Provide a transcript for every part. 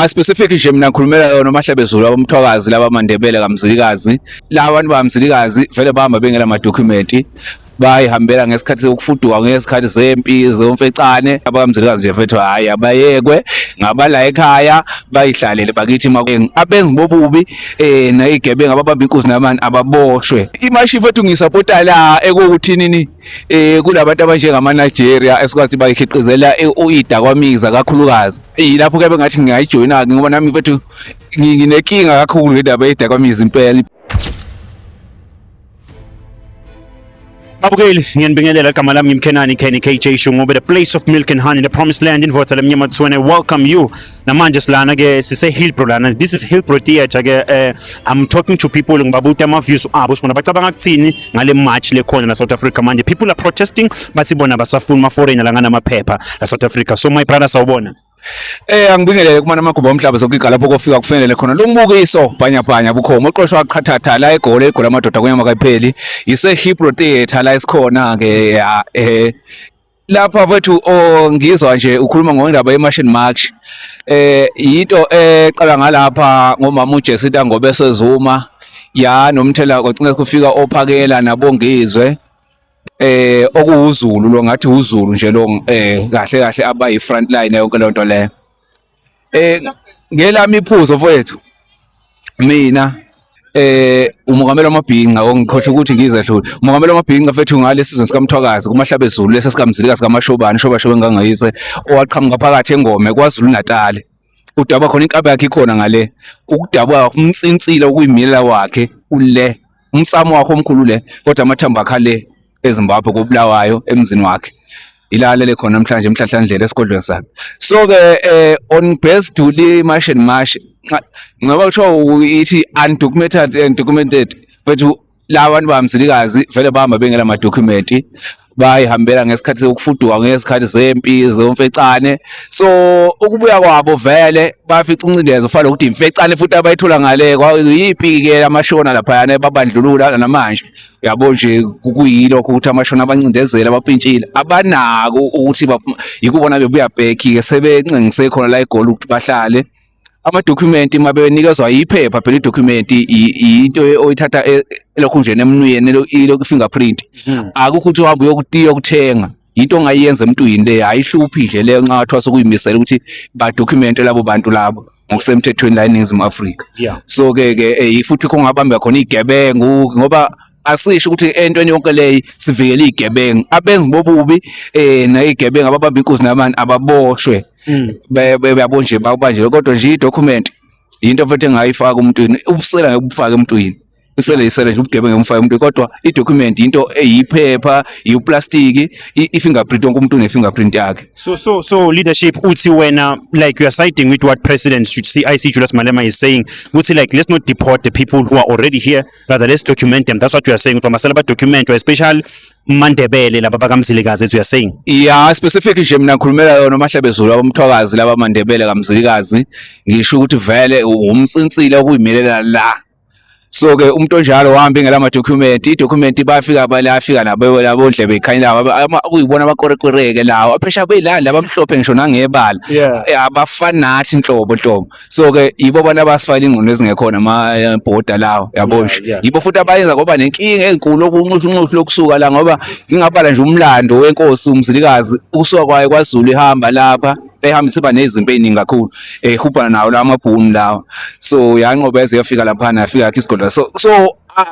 specific nje mina ngikhulumela yona uMahlabezulu abamthokazi laba Mandebele kaMzilikazi. La bantu baMzilikazi vele bahamba bengela ama document. Bayihambela ngesikhathi sokufuduka ngesikhathi zempi zomfecane abamzilikazi nje mfethu hayi abayekwe ngabala ekhaya bayihlalele bakithi abenzi bobubi nayigebenga ababamba inkosi namani ababoshwe. Imashi mfethu ngisupporta la ekuthini kulabantu abanjengama Nigeria esikwazi bayikhiqizela uyidakwamiza kakhulukazi. Lapho ke bengathi ngiyayijoyina ngoba nami mfethu nginenkinga kakhulu ngendaba yedakwamiza impela. Abukeli ngiyanibingelela igama lami ngimKhenani Kenny KJ Shungu, the place of milk and honey, the promised land in Votala Mnyamatswane. Welcome you. Namanje silana ke sise Hillbrow lana. This is Hillbrow Theatre ke I'm talking to people ngibabuta ama views abo sibona bacabanga kuthini ngale march le khona na South Africa manje. People are protesting bathi bona basafuna ma foreigner la ngana maphepha la South Africa. So my brother sawubona. Angibingelele kumana amagumba omhlaba sokuqala lapho kofika kufanele khona lo mbukiso bhanyabhanya bukhoma uqoshwa waqhathatha la egoli amadoda kunyama kayipheli ise Hillbrow Theatre la isikhona ke lapha wethu ngizwa nje ukhuluma ngoindaba yeMartian March into eqala ngalapha ngomama uJessica Ngobeso Zuma ya nomthela kwagcina kufika ophakela nabongizwe okuwuZulu lo ngathi uZulu nje lo kahle kahle abayi front line yonke lonto le ngelami iphuzo mfowethu mina umongameli wamabhinqa ongikhohle ukuthi ngize hlule umongameli wamabhinqa mfethu ngale sizwe sikaMthwakazi kuMahlabezulu lesa sikaMzilikazi kaMashobane shobashobe ngangayise owaqhamuka phakathi engome kwaZulu Natal udaba khona inkaba yakhe ikhona ngale ukudaba umtsintsila okuyimilela wakhe ule umsamo wakhe omkhulu le kodwa amathamba akhale eZimbabwe kobulawayo emzini wakhe ilalele khona namhlanje emhlahlandlela esigodlweni sakhe. So ke on base to the Martian March ngoba kuthiwa ithi undocumented bethu labantu baMzilikazi vele bahamba bengela ama document bayihambela ngesikhathi sokufuduka ngesikhathi zempi zomfecane. So ukubuya kwabo vele bafica uncindezo ufana ukuthi imfecane futhi abayithola ngale yipi ke amashona lapha yana babandlulula namanje yabo nje kuyilokho ukuthi amashona abancindezela abapintshile abanako ukuthi yikubona bebuya back ke sebencengise khona la egoli ukuthi bahlale ama document mabenikezwa iphepha phela idocument into oyithatha lokho nje nemnuyeni lokhu fingerprint akukho ukuthi uhambe uyokuthenga into ongayenza emntwini le ayihluphi nje le nqathwa sokuyimisela ukuthi ba document labo bantu labo ngokusemthethweni la eNingizimu Afrika. So ke futhi kungabamba khona igebengu ngoba asisho ukuthi entweni yonke leyo sivikele igebengu abenzi bobubi nayigebengu ababamba inkosi namani ababoshwe beyabonje bawubanje kodwa nje idocument into futhi engayifaka umntwini ubusela ngokufaka emntwini isele nje ubugebengu ngomfaka umuntu kodwa idocument into eyiphepha iyiplastic ifingerprint wonke umuntu unefingerprint yakhe. So leadership uthi wena like you are siding with what President CIC Julius Malema is saying uthi like let's not deport the people who are already here, rather let's document them. That's what you are saying. Masala ba document especially Mandebele laba bakaMzilikazi as you are saying. Yeah, specific nje mina ngikhulumela yona uMahlabezulu abamthokazi laba Mandebele kaMzilikazi ngisho ukuthi vele umtsintsile okuyimilela la. So ke umuntu onjalo wahamba ngela ama document bafika balafika nabo ndlebe ikhanyila ukuyibona abakorekoreke lawo aphesha beyilanda abamhlophe ngisho nangebala abafana nathi inhlobo. So ke yibo bona abasifayile ingqondo ezingekhona ama border lawo yabo nje yibo futhi abayenza ngoba nenkinga enkulu okunxushunxushu lokusuka la ngoba ngingabala nje umlando wenkosi uMzilikazi ukusuka kwaye kwaZulu ihamba lapha ehambisa ba nezimpi eziningi kakhulu ehubhana nawo la amabhunu lawo. So yanqobeza yafika lapha nafika isigodla so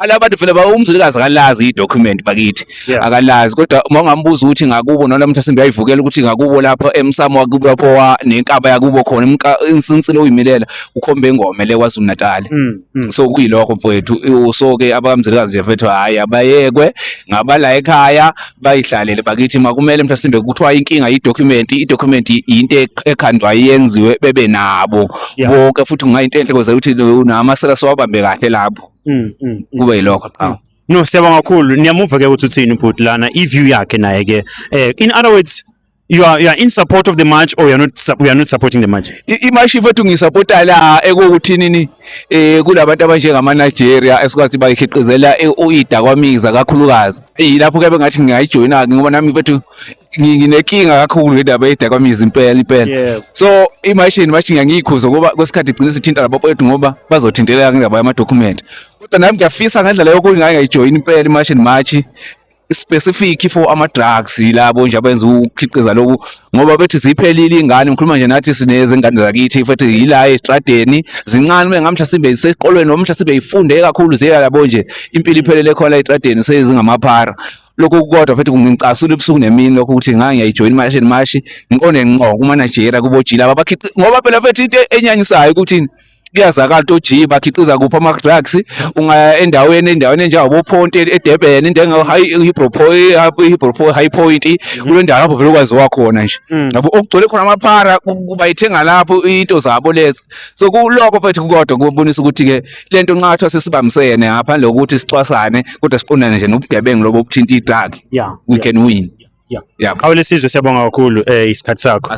alabantu vele baumzilikazi akalazi idocument bakithi akalazi kodwa uma ungambuza ukuthi ngakubo noma manje singayivukela ukuthi ngakubo lapha emsamo wakubo lapho nenkaba yakubo khona insinsilo oyimilela ukhombe ingome le kwaZulu Natal. So kuyilokho mfowethu so ke abamzilikazi nje mfethu hayi abayekwe ngabala ekhaya bayihlalele bakithi makumele mhlawumbe kuthiwa inkinga idocument into ekhandwa yenziwe bebe nabo bonke futhi kungayinto enhle koze ukuthi namasela sowabambe kahle lapho kube yilokho. No siyabonga kakhulu niyamuva ke ukuthi uthini bhuti lana iview yakhe naye ke in other words you are in support of the march, or we are not supporting the march? Imashi fethu ngisupporta la ekuthi nini kulabantu abanjengama Nigeria esikwazi bayikhiqizela uyidakwamiza kakhulukazi yilapho ke bengathi ngiyayijoyina ngoba nami fethu nginenkinga kakhulu ngendaba yedakwamiza impela Yeah. so imashi ngiyikhuza ngoba kwesikhathi igcine sithinta labafowethu ngoba bazothinteleka ngendaba yamadocument kodwa nami ngiyafisa ngendlela yokuthi ngayijoyina impela imashi march specific for ama-drugs labo nje abenza ukukhiqiza lokhu ngoba bethi ziphelile ingane ngikhuluma nje nathi sineze ingane zakithi futhi yila estradeni zincane mengamhla sibe iseqolweni noma mhla sibe ifunde kakhulu ziyalabo nje impilo iphelele khona estradeni sezingamaphara lokho kodwa futhi kungicasula ebusuku nemini lokho ukuthi ngiyayijoin mashi ngiqonde ngqo kuma Nigeria kubojila ngoba phela futhi into enyanyisayo ukuthi kuyazakala ukuthi bakhiqiza kuphi ama-drugs ungaya endaweni enjengabo Ponte eDurban indawo Hillbrow High Point kule ndawo lapho vele ukwaziwa khona nje yabo okugcwele khona amaphara bayithenga lapho into zabo lezi so kuloko futhi kodwa kubonisa ukuthi ke lento nqatha sesibambisene ngaphandle kokuthi sicwasane kodwa siqondane nje nobugebengu lobo obuthinta i-drug Yeah. we can win. Yeah. Awulesizwe siyabonga kakhulu isikhathi sakho.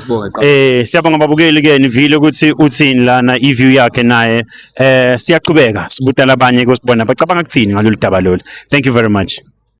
Siyabonga babukeli ke nivile ukuthi uthini lana i-view yakhe naye siyaqhubeka sibutala abanye kusibona bacabanga kuthini ngalolu daba lolu. Thank you very much.